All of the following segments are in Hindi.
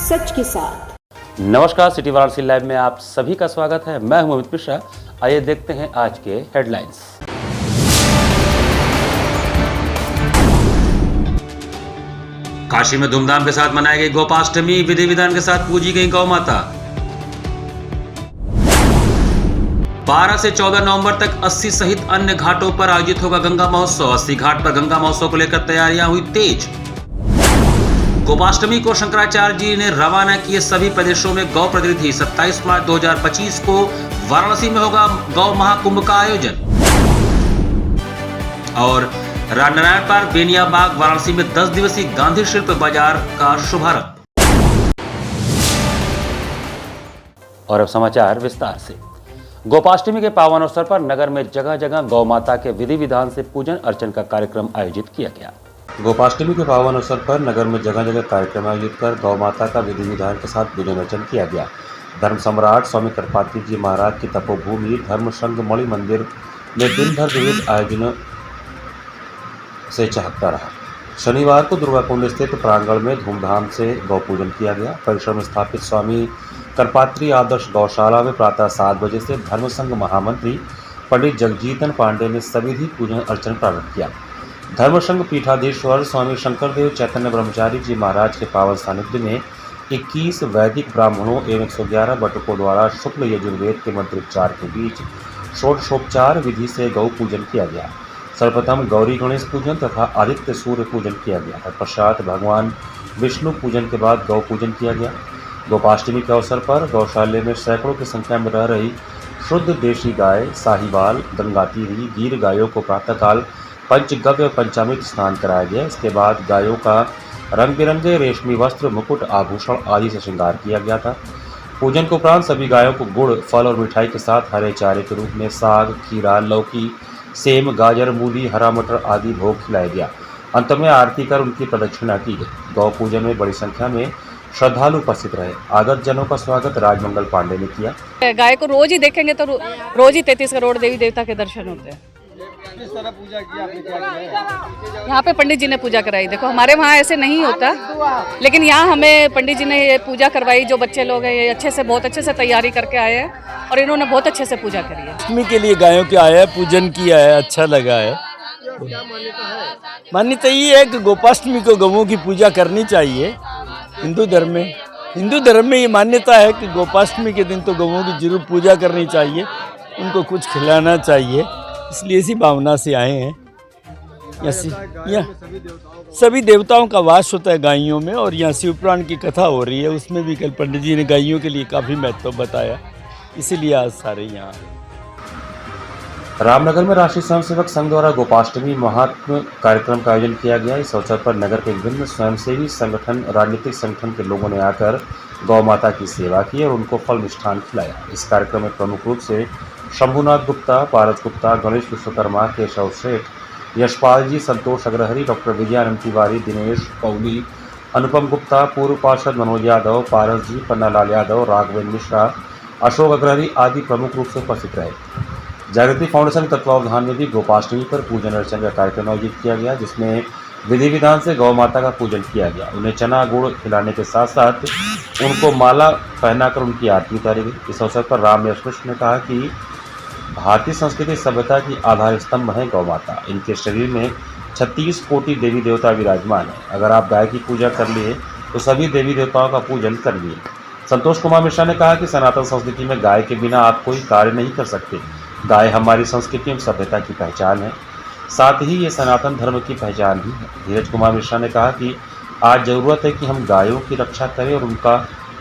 सच के साथ। नमस्कार, सिटी वाराणसी लाइव में आप सभी का स्वागत है। मैं हूं अमित मिश्रा। आइए देखते हैं आज के हेडलाइंस। काशी में धूमधाम के साथ मनाई गई गोपाष्टमी, विधि विधान के साथ पूजी गई गौ माता। 12 से 14 नवंबर तक 80 सहित अन्य घाटों पर आयोजित होगा गंगा महोत्सव। 80 घाट पर गंगा महोत्सव को लेकर तैयारियां हुई तेज। गोपाष्टमी को शंकराचार्य जी ने रवाना किए सभी प्रदेशों में गौ प्रतिनिधि। 27 मार्च 2025 को वाराणसी में होगा गौ महाकुंभ का आयोजन। और रामनारायण पार्क, बेनियाबाग, वाराणसी में 10 दिवसीय गांधी शिल्प बाजार का शुभारंभ। और अब समाचार विस्तार से। गोपाष्टमी के पावन अवसर पर नगर में जगह जगह गौ माता के विधि विधान से पूजन अर्चन का कार्यक्रम आयोजित किया गया। गोपाष्टमी के पावन अवसर पर नगर में जगह जगह कार्यक्रम आयोजित कर गौ माता का विधि विधान के साथ पूजन अर्चन किया गया। धर्म सम्राट स्वामी करपात्री जी महाराज की तपोभूमि धर्म संघ मणि मंदिर में दिन भर विविध आयोजनों से चहकता रहा। शनिवार को दुर्गाकुंड स्थित प्रांगण में धूमधाम से गौ पूजन किया गया। परिसर में स्थापित स्वामी करपात्री आदर्श गौशाला में प्रातः 7 बजे से धर्म संघ महामंत्री पंडित जगजीतन पांडे ने सविधि पूजन अर्चन प्रारंभ किया। धर्म संघ पीठाधीश्वर स्वामी शंकरदेव चैतन्य ब्रह्मचारी जी महाराज के पावन सानिध्य में 21 वैदिक ब्राह्मणों एवं 111 बटुकों द्वारा शुक्ल यजुर्वेद के मंत्रोच्चार के बीच षोडशोपचार विधि से गौ पूजन किया गया। सर्वप्रथम गौरी गणेश पूजन तथा आदित्य सूर्य पूजन किया गया। तत्पश्चात भगवान विष्णु पूजन के बाद गौ पूजन किया गया। गोपाष्टमी के अवसर पर गौशाले में सैकड़ों की संख्या में रह रही शुद्ध देशी गाय, साहिवाल, गंगातीरी, गीर गायों को प्रातःकाल पंचगव्य पंचामृत स्नान कराया गया। इसके बाद गायों का रंग बिरंगे रेशमी वस्त्र, मुकुट, आभूषण आदि से श्रृंगार किया गया था। पूजन के उपरांत सभी गायों को गुड़, फल और मिठाई के साथ हरे चारे के रूप में साग, खीरा, लौकी, सेम, गाजर, मूली, हरा मटर आदि भोग खिलाया गया। अंत में आरती कर उनकी प्रदक्षिणा की गई। गौ पूजन में बड़ी संख्या में श्रद्धालु उपस्थित रहे। आगत जनों का स्वागत राजमंगल पांडे ने किया। गाय को रोज ही देखेंगे तो रोज ही 33 करोड़ देवी देवता के दर्शन होते हैं। किस तरह पूजा की आपने, क्या किया? यहाँ पे पंडित जी ने पूजा कराई। देखो हमारे वहाँ ऐसे नहीं होता, लेकिन यहाँ हमें पंडित जी ने ये पूजा करवाई। जो बच्चे लोग हैं ये अच्छे से, बहुत अच्छे से तैयारी करके आए हैं और इन्होंने बहुत अच्छे से पूजा करी है। अष्टमी के लिए गायों के आया है, पूजन किया है, अच्छा लगा है। क्या मान्यता है? मान्यता ये है कि गोपाष्टमी को गौओं की पूजा करनी चाहिए। हिंदू धर्म में ये मान्यता है कि गोपाष्टमी के दिन तो गौओं की जरूर पूजा करनी चाहिए, उनको कुछ खिलाना चाहिए। इसलिए इसी भावना से आए हैं। सभी देवताओं का वास होता है गायों में, और यहाँ शिव पुराण की कथा हो रही है, उसमें भी कल पंडित जी ने गायों के लिए काफ़ी महत्व बताया, इसीलिए आज सारे यहाँ। रामनगर में राष्ट्रीय स्वयंसेवक संघ द्वारा गोपाष्टमी महात्म कार्यक्रम का आयोजन किया गया। इस अवसर पर नगर के विभिन्न स्वयंसेवी संगठन, राजनीतिक संगठन के लोगों ने आकर गौ माता की सेवा की और उनको फल मिष्ठान खिलाया। इस कार्यक्रम में प्रमुख रूप से शंभुनाथ गुप्ता, पारस गुप्ता, गणेश विश्वकर्मा, केशव सेठ, यशपाल जी, संतोष अग्रहरी, डॉक्टर विजयानंद तिवारी, दिनेश पौली, अनुपम गुप्ता, पूर्व पार्षद मनोज यादव, पारस जी, पन्नालाल यादव, राघवेंद्र मिश्रा, अशोक अग्रहरी आदि प्रमुख रूप से उपस्थित रहे। जागृति फाउंडेशन तत्वावधान में भी गोपाष्टमी पर पूजन अर्चन का कार्यक्रम आयोजित किया गया, जिसमें विधि विधान से गौ माता का पूजन किया गया। उन्हें चना गुड़ खिलाने के साथ साथ उनको माला पहनाकर उनकी आरती उतारी गई। इस अवसर पर राम यशमिश्र ने कहा कि भारतीय संस्कृति सभ्यता की आधार स्तंभ है गौ माता। इनके शरीर में 36 कोटि देवी देवता विराजमान है। अगर आप गाय की पूजा कर लिए तो सभी देवी देवताओं का पूजन कर लिए। संतोष कुमार मिश्रा ने कहा कि सनातन संस्कृति में गाय के बिना आप कोई कार्य नहीं कर सकते। गाय हमारी संस्कृति एवं सभ्यता की पहचान है, साथ ही ये सनातन धर्म की पहचान भी है। धीरज कुमार मिश्रा ने कहा कि आज जरूरत है कि हम गायों की रक्षा करें और उनका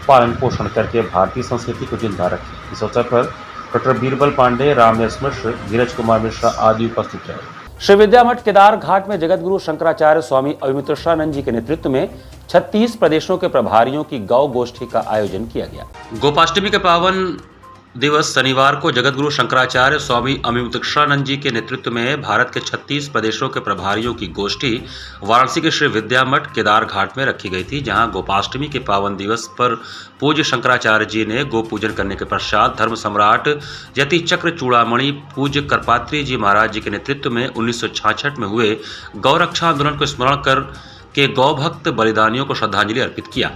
पालन पोषण करके भारतीय संस्कृति को जिंदा रखें। इस अवसर पर डॉक्टर बीरबल पांडे, रामयश मिश्र, धीरज कुमार मिश्रा आदि उपस्थित रहे। श्री विद्यामठ केदार घाट में जगत गुरु शंकराचार्य स्वामी अविमित्रानंद जी के नेतृत्व में 36 प्रदेशों के प्रभारियों की गौ गोष्ठी का आयोजन किया गया। गोपाष्टमी के पावन दिवस शनिवार को जगतगुरु शंकराचार्य स्वामी अविमित्रानंद जी के नेतृत्व में भारत के 36 प्रदेशों के प्रभारियों की गोष्ठी वाराणसी के श्री विद्यामठ केदार घाट में रखी गई थी, जहां गोपाष्टमी के पावन दिवस पर पूज्य शंकराचार्य जी ने गो पूजन करने के पश्चात धर्म सम्राट यति चक्र चूड़ामणि पूज्य करपात्री जी महाराज जी के नेतृत्व में 1966 में हुए गौ रक्षा आंदोलन को स्मरण कर के गौ भक्त बलिदानियों को श्रद्धांजलि अर्पित किया।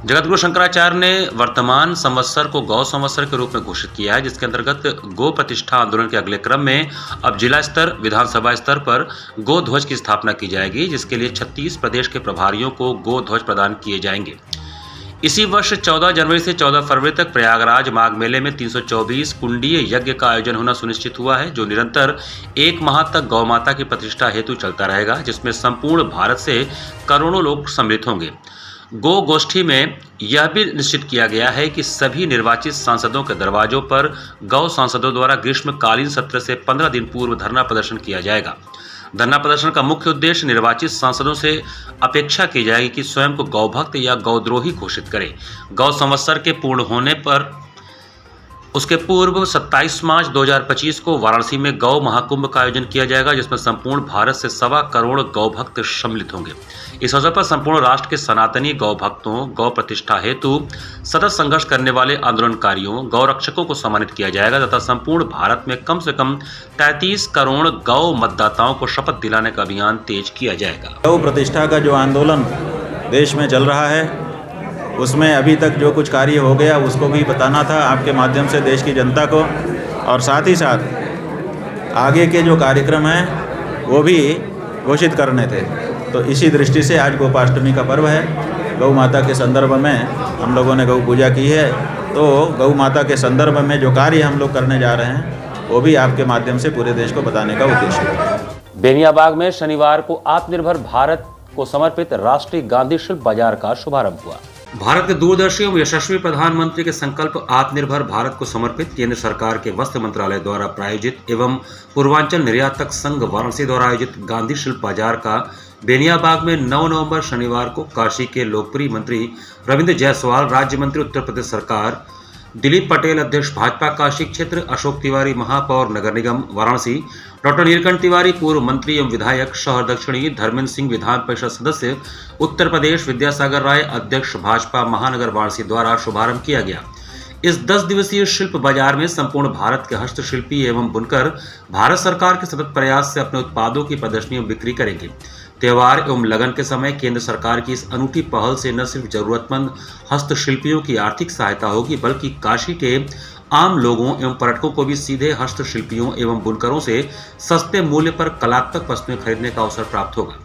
जगतगुरु शंकराचार्य ने वर्तमान संवत्सर को गौ संवत्सर के रूप में घोषित किया है, जिसके अंतर्गत गो प्रतिष्ठा आंदोलन के अगले क्रम में अब जिला स्तर, विधानसभा स्तर पर गो ध्वज की स्थापना की जाएगी, जिसके लिए 36 प्रदेश के प्रभारियों को गो ध्वज प्रदान किए जाएंगे। इसी वर्ष 14 जनवरी से 14 फरवरी तक प्रयागराज माघ मेले में 324 कुंडीय यज्ञ का आयोजन होना सुनिश्चित हुआ है, जो निरंतर 1 माह तक गौ माता की प्रतिष्ठा हेतु चलता रहेगा, जिसमें संपूर्ण भारत से करोड़ों लोग सम्मिलित होंगे। गो गोष्ठी में यह भी निश्चित किया गया है कि सभी निर्वाचित सांसदों के दरवाजों पर गौ सांसदों द्वारा ग्रीष्मकालीन सत्र से 15 दिन पूर्व धरना प्रदर्शन किया जाएगा। धरना प्रदर्शन का मुख्य उद्देश्य निर्वाचित सांसदों से अपेक्षा की जाएगी कि स्वयं को गौभक्त या गौद्रोही घोषित करें। गौ संवत्सर के पूर्ण होने पर उसके पूर्व 27 मार्च 2025 को वाराणसी में गौ महाकुंभ का आयोजन किया जाएगा, जिसमें संपूर्ण भारत से 1.25 करोड़ गौ भक्त सम्मिलित होंगे। इस अवसर पर संपूर्ण राष्ट्र के सनातनी गौ भक्तों, गौ प्रतिष्ठा हेतु सतत संघर्ष करने वाले आंदोलनकारियों, गौ रक्षकों को सम्मानित किया जाएगा तथा संपूर्ण भारत में कम से कम 33 करोड़ गौ मतदाताओं को शपथ दिलाने का अभियान तेज किया जाएगा। गौ प्रतिष्ठा का जो आंदोलन देश में चल रहा है, उसमें अभी तक जो कुछ कार्य हो गया उसको भी बताना था आपके माध्यम से देश की जनता को, और साथ ही साथ आगे के जो कार्यक्रम हैं वो भी घोषित करने थे। तो इसी दृष्टि से आज गोपाष्टमी का पर्व है। गौ माता के संदर्भ में हम लोगों ने गौ पूजा की है, तो गौ माता के संदर्भ में जो कार्य हम लोग करने जा रहे हैं वो भी आपके माध्यम से पूरे देश को बताने का उद्देश्य है। बेनियाबाग में शनिवार को आत्मनिर्भर भारत को समर्पित राष्ट्रीय गांधी शिल्प बाजार का शुभारंभ हुआ। भारत के दूरदर्शी एवं यशस्वी प्रधानमंत्री के संकल्प आत्मनिर्भर भारत को समर्पित केंद्र सरकार के वस्त्र मंत्रालय द्वारा प्रायोजित एवं पूर्वांचल निर्यातक संघ वाराणसी द्वारा आयोजित गांधी शिल्प बाजार का बेनियाबाग में 9 नवंबर शनिवार को काशी के लोकप्रिय मंत्री रविंद्र जायसवाल, राज्य मंत्री उत्तर प्रदेश सरकार, दिलीप पटेल अध्यक्ष भाजपा काशी क्षेत्र, अशोक तिवारी महापौर नगर निगम वाराणसी, डॉक्टर नीलकंठ तिवारी पूर्व मंत्री एवं विधायक शहर दक्षिणी, धर्मेंद्र सिंह विधान परिषद सदस्य उत्तर प्रदेश, विद्यासागर राय अध्यक्ष भाजपा महानगर वाराणसी द्वारा शुभारंभ किया गया। इस 10 दिवसीय शिल्प बाजार में संपूर्ण भारत के हस्तशिल्पी एवं बुनकर भारत सरकार के सतत प्रयास से अपने उत्पादों की प्रदर्शनी एवं बिक्री करेंगे। त्योहार एवं लगन के समय केंद्र सरकार की इस अनूठी पहल से न सिर्फ जरूरतमंद हस्तशिल्पियों की आर्थिक सहायता होगी, बल्कि काशी के आम लोगों एवं पर्यटकों को भी सीधे हस्तशिल्पियों एवं बुनकरों से सस्ते मूल्य पर कलात्मक वस्तुएं खरीदने का अवसर प्राप्त होगा।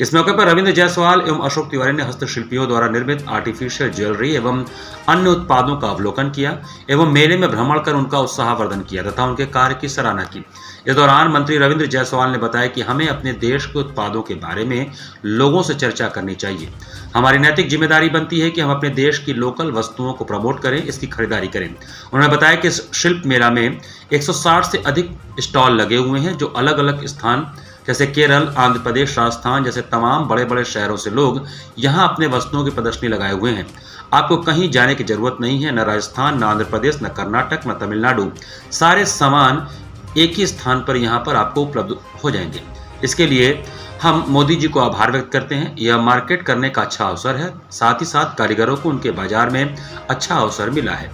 इस मौके पर रविंद्र जायसवाल एवं अशोक तिवारी ने हस्तशिल्पियों द्वारा निर्मित आर्टिफिशियल ज्वेलरी एवं अन्य उत्पादों का अवलोकन किया एवं मेले में भ्रमण कर उनका उत्साहवर्धन किया तथा उनके कार्य की सराहना की। इस दौरान मंत्री रविंद्र जायसवाल ने बताया कि हमें अपने देश के उत्पादों के बारे में लोगों से चर्चा करनी चाहिए। हमारी नैतिक जिम्मेदारी बनती है कि हम अपने देश की लोकल वस्तुओं को प्रमोट करें, इसकी खरीदारी करें। उन्होंने बताया कि इस शिल्प मेला में 160 से अधिक स्टॉल लगे हुए हैं, जो अलग अलग स्थान जैसे केरल, आंध्र प्रदेश, राजस्थान जैसे तमाम बड़े बड़े शहरों से लोग यहाँ अपने वस्तुओं की प्रदर्शनी लगाए हुए हैं। आपको कहीं जाने की जरूरत नहीं है, न राजस्थान, न आंध्र प्रदेश, न कर्नाटक, न तमिलनाडु। सारे सामान एक ही स्थान पर यहाँ पर आपको उपलब्ध हो जाएंगे। इसके लिए हम मोदी जी को आभार व्यक्त करते हैं। यह मार्केट करने का अच्छा अवसर है, साथ ही साथ कारीगरों को उनके बाजार में अच्छा अवसर मिला है।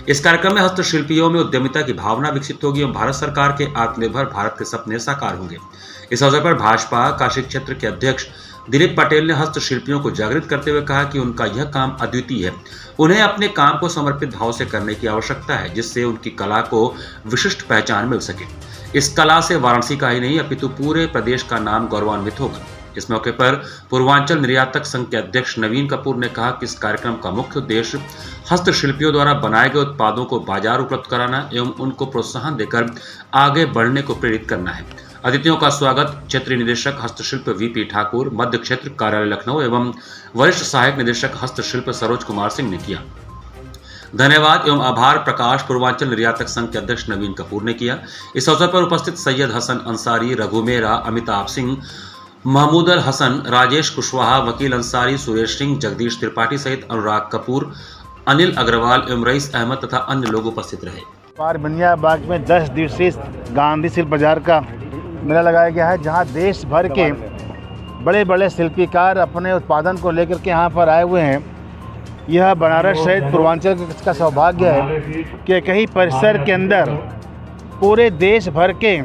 इस कार्यक्रम में हस्तशिल्पियों में उद्यमिता की भावना विकसित होगी और भारत सरकार के आत्मनिर्भर भारत के सपने साकार होंगे। इस अवसर पर भाजपा काशी क्षेत्र के अध्यक्ष दिलीप पटेल ने हस्तशिल्पियों को जागृत करते हुए कहा कि उनका यह काम अद्वितीय है। उन्हें अपने काम को समर्पित भाव से करने की आवश्यकता है, जिससे उनकी कला को विशिष्ट पहचान मिल सके। इस कला से वाराणसी का ही नहीं अपितु पूरे प्रदेश का नाम गौरवान्वित होगा। इस मौके पर पूर्वांचल निर्यातक संघ के अध्यक्ष नवीन कपूर ने कहा कि इस कार्यक्रम का मुख्य उद्देश्य हस्तशिल्पियों द्वारा बनाए गए उत्पादों को बाजार उपलब्ध कराना एवं उनको प्रोत्साहन देकर आगे बढ़ने को प्रेरित करना है। अतिथियों का स्वागत क्षेत्रीय निदेशक हस्तशिल्प वीपी ठाकुर, मध्य क्षेत्र कार्यालय लखनऊ एवं वरिष्ठ सहायक निदेशक हस्तशिल्प सरोज कुमार सिंह ने किया। धन्यवाद एवं आभार प्रकाश पूर्वांचल निर्यातक संघ के अध्यक्ष नवीन कपूर ने किया। इस अवसर पर उपस्थित सैयद हसन अंसारी, रघु मेहरा, अमिताभ सिंह, महमूद अल हसन, राजेश कुशवाहा, वकील अंसारी, सुरेश सिंह, जगदीश त्रिपाठी सहित अनुराग कपूर, अनिल अग्रवाल एवं रईस अहमद तथा अन्य लोग उपस्थित रहे। बेनियाबाग में 10 दिवसीय गांधी शिल्प बाजार का मेला लगाया गया है, जहां देश भर के बड़े बड़े शिल्पीकार अपने उत्पादन को लेकर के यहाँ पर आए हुए हैं। यह बनारस सहित पूर्वांचल का सौभाग्य है कि एक ही परिसर के अंदर पूरे देश भर के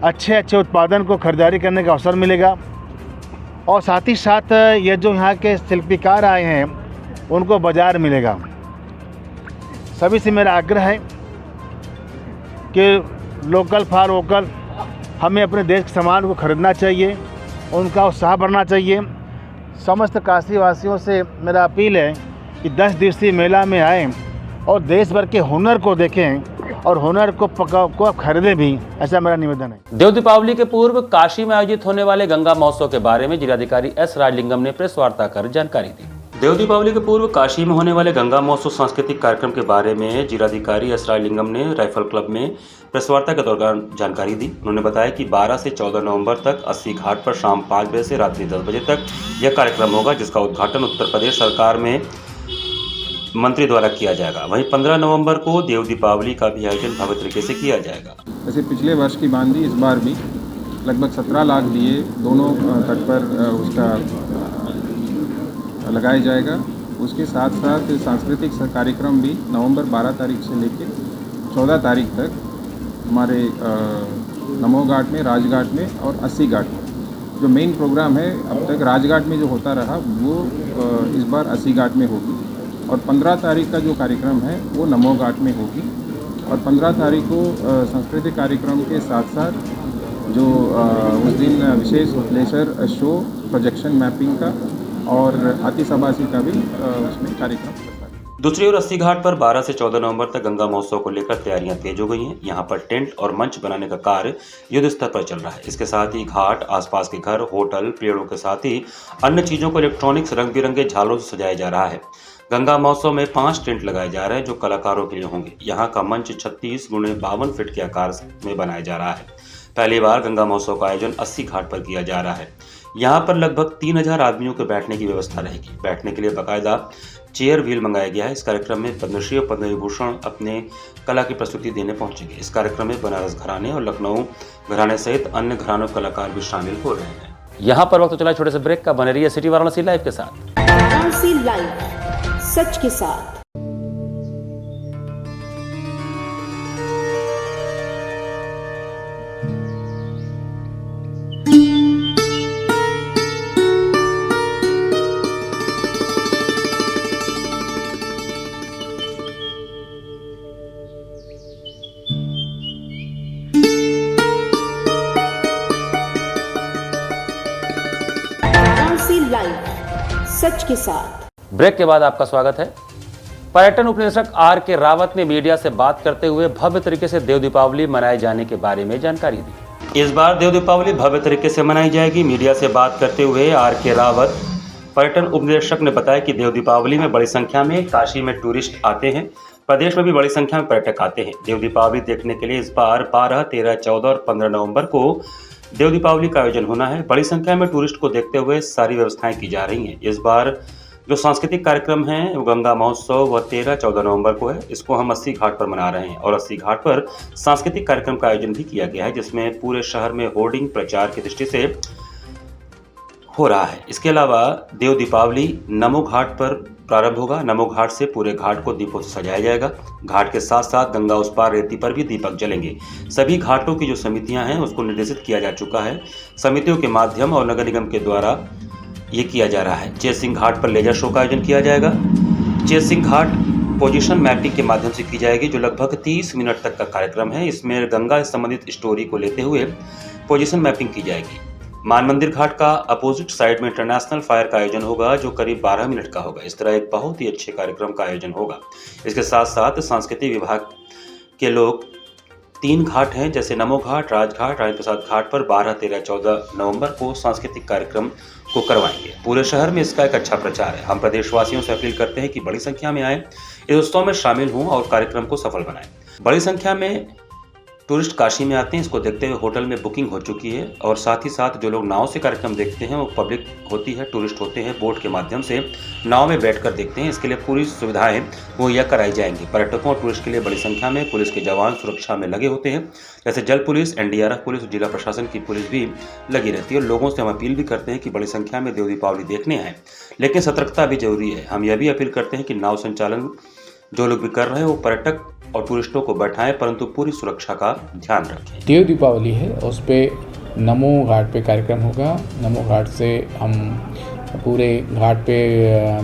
अच्छे अच्छे उत्पादन को खरीदारी करने का अवसर मिलेगा। और साथ ही साथ ये जो यहाँ के शिल्पीकार आए हैं उनको बाज़ार मिलेगा। सभी से मेरा आग्रह है कि लोकल फॉर वोकल, हमें अपने देश के सामान को खरीदना चाहिए, उनका उत्साह बढ़ना चाहिए। समस्त काशी वासियों से मेरा अपील है कि 10 दिवसीय मेला में आएँ और देश भर के हुनर को देखें और हुनर को खरीदें भी, ऐसा मेरा निवेदन है। देव दीपावली के पूर्व काशी में आयोजित होने वाले गंगा महोत्सव के बारे में जिलाधिकारी एस राजलिंगम ने प्रेस वार्ता कर जानकारी दी। देव दीपावली के पूर्व काशी में होने वाले गंगा महोत्सव सांस्कृतिक कार्यक्रम के बारे में जिलाधिकारी एस राजलिंगम ने राइफल क्लब में प्रेस वार्ता के दौरान जानकारी दी। उन्होंने बताया कि 12 से 14 नवंबर तक अस्सी घाट पर शाम 5 बजे से रात्रि 10 बजे तक यह कार्यक्रम होगा, जिसका उद्घाटन उत्तर प्रदेश सरकार में मंत्री द्वारा किया जाएगा। वहीं 15 नवंबर को देव दीपावली का भी आयोजन भव्य तरीके से किया जाएगा। वैसे पिछले वर्ष की भांति इस बार भी लगभग 17 लाख दिए दोनों तट पर उसका लगाया जाएगा। उसके साथ साथ सांस्कृतिक कार्यक्रम भी नवंबर 12 तारीख से लेकर 14 तारीख तक हमारे नमो घाट में, राजघाट में और अस्सी घाट में जो मेन प्रोग्राम है, अब तक राजघाट में जो होता रहा वो इस बार अस्सी घाट में होगी और 15 तारीख का जो कार्यक्रम है वो नमो घाट में होगी। और 15 तारीख को सांस्कृतिक कार्यक्रम के साथ साथ जो उस दिन विशेष लेजर शो, प्रोजेक्शन मैपिंग का और आतिशबाजी का भी उसमें कार्यक्रम। दूसरी ओर अस्सी घाट पर 12 से 14 नवंबर तक गंगा महोत्सव को लेकर तैयारियां तेज हो गई हैं। यहां पर टेंट और मंच बनाने का कार्य युद्ध स्तर पर चल रहा है। इसके साथ ही घाट, आसपास के घर, होटल, पेड़ों के साथ ही अन्य चीजों को इलेक्ट्रॉनिक्स रंग बिरंगे झालों से सजाया जा रहा है। गंगा महोत्सव में 5 टेंट लगाए जा रहे हैं जो कलाकारों के लिए होंगे। यहाँ का मंच 36 × 52 फीट के आकार में बनाया जा रहा है। पहली बार गंगा महोत्सव का आयोजन अस्सी घाट पर किया जा रहा है। यहाँ पर लगभग 3000 आदमियों के बैठने की व्यवस्था रहेगी। बैठने के लिए बाकायदा चेयर व्हील मंगाया गया है। इस कार्यक्रम में पद्मश्री और पद्म विभूषण अपने कला की प्रस्तुति देने पहुंचेंगे। इस कार्यक्रम में बनारस घराने और लखनऊ घराने सहित अन्य घरानों के कलाकार भी शामिल हो रहे हैं। यहाँ पर वक्त चला छोटे से ब्रेक का। बने रहिए सिटी वाराणसी लाइव के साथ। वाराणसी लाइव, सच के साथ। लाइव, सच के साथ। ब्रेक के बाद आपका स्वागत है। पर्यटन उपनिदेशक आर के रावत ने मीडिया से बात करते हुए भव्य तरीके से देव दीपावली मनाए जाने के बारे में जानकारी दी। इस बार देव दीपावली भव्य तरीके से मनाई जाएगी। मीडिया से बात करते हुए आर के रावत पर्यटन उपनिदेशक ने बताया कि देव दीपावली में बड़ी संख्या में काशी में टूरिस्ट आते हैं। प्रदेश में भी बड़ी संख्या में पर्यटक आते हैं। देव दीपावली देखने के लिए इस बार 12, 13, 14 और 15 नवंबर को देव दीपावली का आयोजन होना है। बड़ी संख्या में टूरिस्ट को देखते हुए सारी व्यवस्थाएं की जा रही हैं। इस बार जो सांस्कृतिक कार्यक्रम है वो गंगा महोत्सव वह 13-14 नवंबर को है। इसको हम अस्सी घाट पर मना रहे हैं और अस्सी घाट पर सांस्कृतिक कार्यक्रम का आयोजन भी किया गया है, जिसमें पूरे शहर में होर्डिंग प्रचार की दृष्टि से हो रहा है। इसके अलावा देव दीपावली नमो घाट पर प्रारंभ होगा। नमो घाट से पूरे घाट को दीपों से सजाया जाएगा। घाट के साथ साथ गंगा उस पार रेती पर भी दीपक जलेंगे। सभी घाटों की जो समितियां हैं उसको निर्देशित किया जा चुका है। समितियों के माध्यम और नगर निगम के द्वारा ये किया जा रहा है। चेसिंग घाट पर लेजर शो का आयोजन किया जाएगा। चेसिंग घाट पोजीशन मैपिंग के माध्यम से की जाएगी, जो लगभग 30 मिनट तक का कार्यक्रम है। इसमें गंगा से संबंधित स्टोरी को लेते हुए पोजीशन मैपिंग की जाएगी। मान मंदिर घाट का अपोजिट साइड में इंटरनेशनल फायर का आयोजन होगा, जो करीब 12 मिनट का होगा। इस तरह एक बहुत ही अच्छे कार्यक्रम का आयोजन होगा। इसके साथ साथ सांस्कृतिक विभाग के लोग 3 घाट हैं, जैसे नमो घाट, राजघाट, राजेंद्र प्रसाद घाट पर 12, 13, 14 नवंबर को सांस्कृतिक कार्यक्रम को करवाएंगे। पूरे शहर में इसका एक अच्छा प्रचार है। हम प्रदेशवासियों से अपील करते हैं कि बड़ी संख्या में आए, इस उत्सव में शामिल हों और कार्यक्रम को सफल बनाएं। बड़ी संख्या में टूरिस्ट काशी में आते हैं। इसको देखते हुए होटल में बुकिंग हो चुकी है और साथ ही साथ जो लोग नाव से कार्यक्रम देखते हैं वो पब्लिक होती है, टूरिस्ट होते हैं। बोट के माध्यम से नाव में बैठकर देखते हैं। इसके लिए पूरी सुविधाएं मुहैया कराई जाएंगी। पर्यटकों और टूरिस्ट के लिए बड़ी संख्या में पुलिस के जवान सुरक्षा में लगे होते हैं, जैसे जल पुलिस, NDRF पुलिस, जिला प्रशासन की पुलिस भी लगी रहती है। और लोगों से हम अपील भी करते हैं कि बड़ी संख्या में देव दीपावली देखने आए, लेकिन सतर्कता भी जरूरी है। हम यह भी अपील करते हैं कि नाव संचालन जो लोग भी कर रहे हैं वो पर्यटक और टूरिस्टों को बैठाएं, परंतु पूरी सुरक्षा का ध्यान रखें। देव दीपावली है, उस पर नमो घाट पे कार्यक्रम होगा। नमो घाट से हम पूरे घाट पे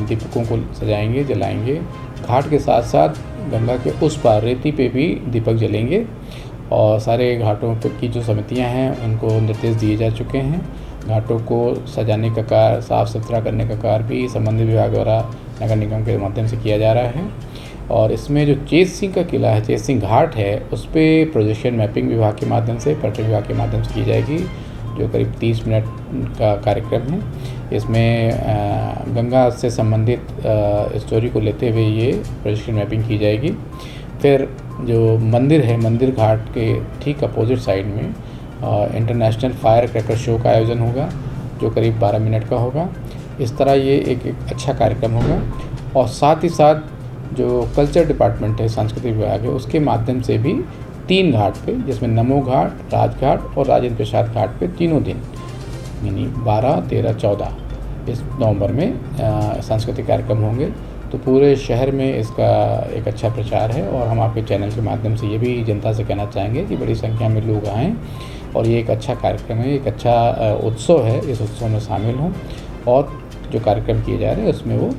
दीपकों को सजाएंगे, जलाएंगे। घाट के साथ साथ गंगा के उस पार रेती पे भी दीपक जलेंगे और सारे घाटों पे की जो समितियां हैं उनको निर्देश दिए जा चुके हैं। घाटों को सजाने का कार्य, साफ़ सुथरा करने का कार्य भी संबंधित विभाग द्वारा नगर निगम के माध्यम से किया जा रहा है। और इसमें जो चेत सिंह का किला है, चेत सिंह घाट है, उस पर प्रोजेक्शन मैपिंग विभाग के माध्यम से, पर्यटन विभाग के माध्यम से की जाएगी, जो करीब 30 मिनट का कार्यक्रम है। इसमें गंगा से संबंधित स्टोरी को लेते हुए ये प्रोजेक्शन मैपिंग की जाएगी। फिर जो मंदिर है, मंदिर घाट के ठीक अपोजिट साइड में इंटरनेशनल फायर क्रैकर शो का आयोजन होगा, जो करीब 12 मिनट का होगा। इस तरह ये एक अच्छा कार्यक्रम होगा। और साथ ही साथ जो कल्चर डिपार्टमेंट है, सांस्कृतिक विभाग है, उसके माध्यम से भी 3 घाट पे, जिसमें नमो घाट, राजघाट और राजेंद्र प्रसाद घाट पे तीनों दिन यानी 12, 13, 14 इस नवंबर में सांस्कृतिक कार्यक्रम होंगे। तो पूरे शहर में इसका एक अच्छा प्रचार है और हम आपके चैनल के माध्यम से ये भी जनता से कहना चाहेंगे कि बड़ी संख्या में लोग आएँ और ये एक अच्छा कार्यक्रम है, एक अच्छा उत्सव है। इस उत्सव में शामिल हों और जो कार्यक्रम किए जा रहे हैं उसमें वो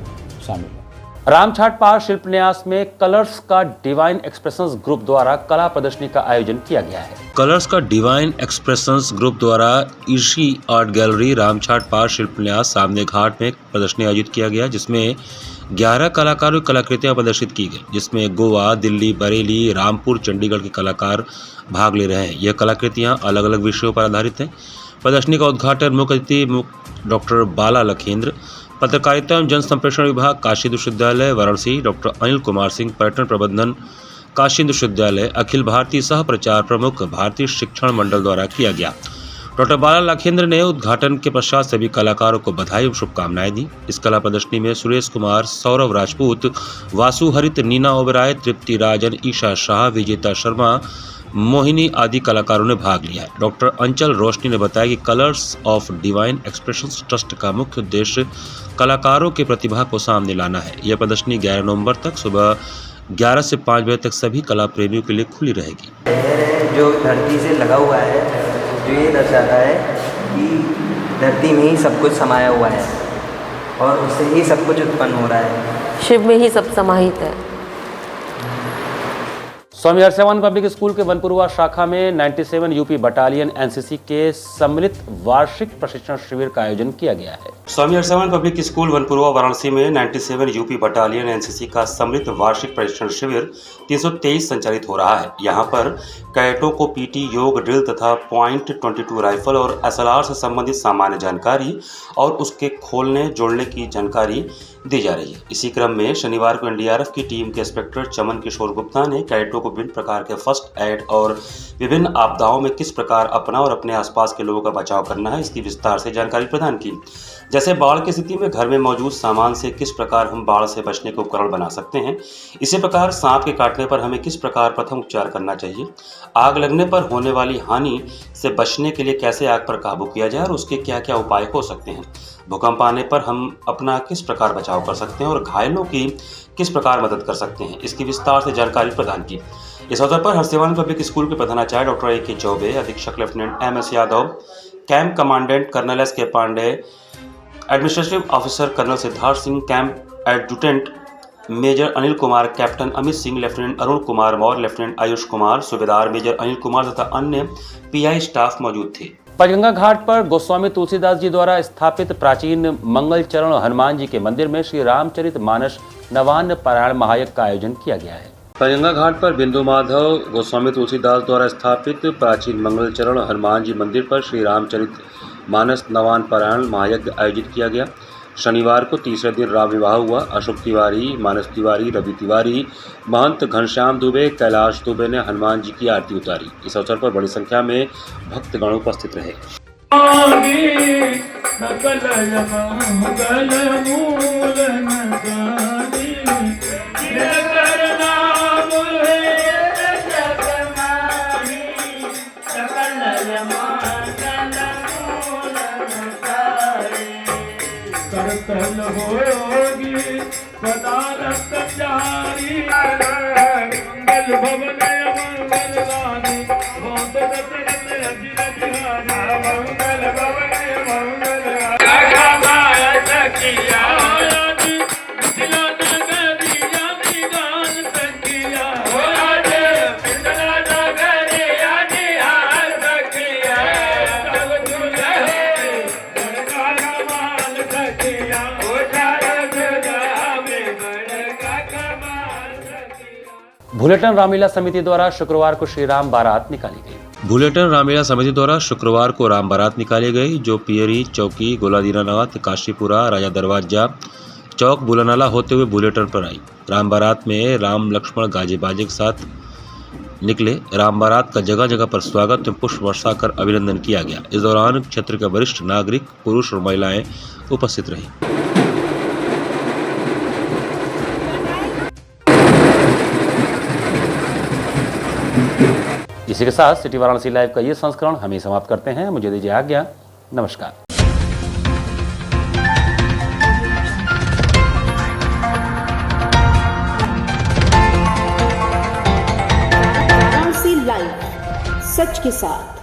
शामिल हों। रामछाट पार शिल्पन्यास में कलर्स का डिवाइन एक्सप्रेशंस ग्रुप द्वारा कला प्रदर्शनी का आयोजन किया गया है। कलर्स का डिवाइन एक्सप्रेशंस ग्रुप द्वारा ईशी आर्ट गैलरी रामछाट पार शिल्पन्यास सामने घाट में प्रदर्शनी आयोजित किया गया, जिसमें 11 कलाकारों की कलाकृतियां प्रदर्शित की गई, जिसमें गोवा, दिल्ली, बरेली, रामपुर, चंडीगढ़ के कलाकार भाग ले रहे हैं। यह कलाकृतियां अलग अलग विषयों पर आधारित हैं। प्रदर्शनी का उद्घाटन मुख्य अतिथि डॉक्टर बाला लखेंद्र, पत्रकारिता एवं जनसंप्रेषण विभाग, काशी विश्वविद्यालय वाराणसी, डॉक्टर अनिल कुमार सिंह, पर्यटन प्रबंधन, काशी विश्वविद्यालय, अखिल भारतीय सह प्रचार प्रमुख, भारतीय शिक्षण मंडल द्वारा किया गया। डॉक्टर बाला लखेंद्र ने उद्घाटन के पश्चात सभी कलाकारों को बधाई और शुभकामनाएं दी। इस कला प्रदर्शनी में सुरेश कुमार, सौरभ राजपूत, वासु हरित, नीना ओबराय, तृप्ति राजन, ईशा शाह, विजेता शर्मा, मोहिनी आदि कलाकारों ने भाग लिया है। डॉक्टर अंचल रोशनी ने बताया कि colours of divine expressions trust का मुख्य उद्देश्य कलाकारों की प्रतिभा को सामने लाना है। यह प्रदर्शनी 11 नवंबर तक सुबह 11 से 5 बजे तक सभी कला प्रेमियों के लिए खुली रहेगी। जो धरती से लगा हुआ है, जो ये दर्शाता है कि धरती में ही सब कुछ समाया हुआ है और उससे ही सब कुछ उत्पन्न हो रहा है। शिव में ही सब समाहित है। स्वामी हरसेवान पब्लिक स्कूल के वनपुरवा शाखा में 97 यूपी बटालियन एनसीसी के सम्मिलित वार्षिक प्रशिक्षण शिविर का आयोजन किया गया है। स्वामी हरसेवान पब्लिक स्कूल वनपुरवा वाराणसी में 97 यूपी बटालियन एनसीसी का सम्मिलित वार्षिक प्रशिक्षण शिविर 323 संचालित हो रहा है। यहाँ पर कैडेटों को पीटी, योग, ड्रिल तथा .22 राइफल और एसएलआर से संबंधित सामान्य जानकारी और उसके खोलने जोड़ने की जानकारी दी जा रही है। इसी क्रम में शनिवार को एनडीआरएफ की टीम के इंस्पेक्टर चमन किशोर गुप्ता ने कैडेटों को विभिन्न प्रकार के फर्स्ट एड और विभिन्न आपदाओं में किस प्रकार अपना और अपने आसपास के लोगों का बचाव करना है, इसकी विस्तार से जानकारी प्रदान की। जैसे बाढ़ की स्थिति में घर में मौजूद सामान से किस प्रकार हम बाढ़ से बचने के उपकरण बना सकते हैं, इसी प्रकार सांप के काटने पर हमें किस प्रकार प्रथम उपचार करना चाहिए, आग लगने पर होने वाली हानि से बचने के लिए कैसे आग पर काबू किया जाए और उसके क्या क्या उपाय हो सकते हैं, भूकंप आने पर हम अपना किस प्रकार बचाव कर सकते हैं और घायलों की किस प्रकार मदद कर सकते हैं, इसकी विस्तार से जानकारी प्रदान की। इस अवसर पर हरसेवान पब्लिक स्कूल के प्रधानाचार्य डॉक्टर ए.के. चौबे, अधीक्षक lieutenant M S. Yadav, camp commandant colonel S K. Pandey, administrative officer colonel Siddharth Singh, camp adjutant major Anil Kumar, captain Amit Singh, lieutenant Arun Kumar Maurya, lieutenant Ayush Kumar, Subedar major Anil Kumar तथा अन्य पीआई स्टाफ मौजूद थे। पंचगंगा घाट पर गोस्वामी तुलसीदास जी द्वारा स्थापित प्राचीन मंगल चरण हनुमान जी के मंदिर में श्री रामचरित मानस नवान्न पारायण महायज्ञ का आयोजन किया गया है। पंचगंगा घाट पर बिंदु माधव गोस्वामी तुलसीदास द्वारा स्थापित प्राचीन मंगल चरण हनुमान जी मंदिर पर श्री रामचरित मानस नवान्न पारायण महायज्ञ आयोजित किया गया। शनिवार को तीसरे दिन राम विवाह हुआ। अशोक तिवारी, मानस तिवारी, रवि तिवारी, महंत घनश्याम दुबे, कैलाश दुबे ने हनुमान जी की आरती उतारी। इस अवसर पर बड़ी संख्या में भक्तगण उपस्थित रहे। बुलेटिन रामलीला समिति द्वारा शुक्रवार को श्री राम बारात निकाली गई। बुलेटिन रामलीला समिति द्वारा शुक्रवार को राम बारात निकाली गई, जो पियरी चौकी, गोला दीनानाथ, काशीपुरा, राजा दरवाजा चौक, बुलानाला होते हुए बुलेटिन पर आई। राम बारात में राम लक्ष्मण गाजे बाजे के साथ निकले। राम बारात का जगह जगह पर स्वागत एवं पुष्प वर्षा कर अभिनंदन किया गया। इस दौरान क्षेत्र के वरिष्ठ नागरिक, पुरुष और महिलाएं उपस्थित रही। इसी के साथ सिटी वाराणसी लाइव का ये संस्करण हम ही समाप्त करते हैं। मुझे दीजिए आज्ञा। नमस्कार। वाराणसी लाइव, सच के साथ।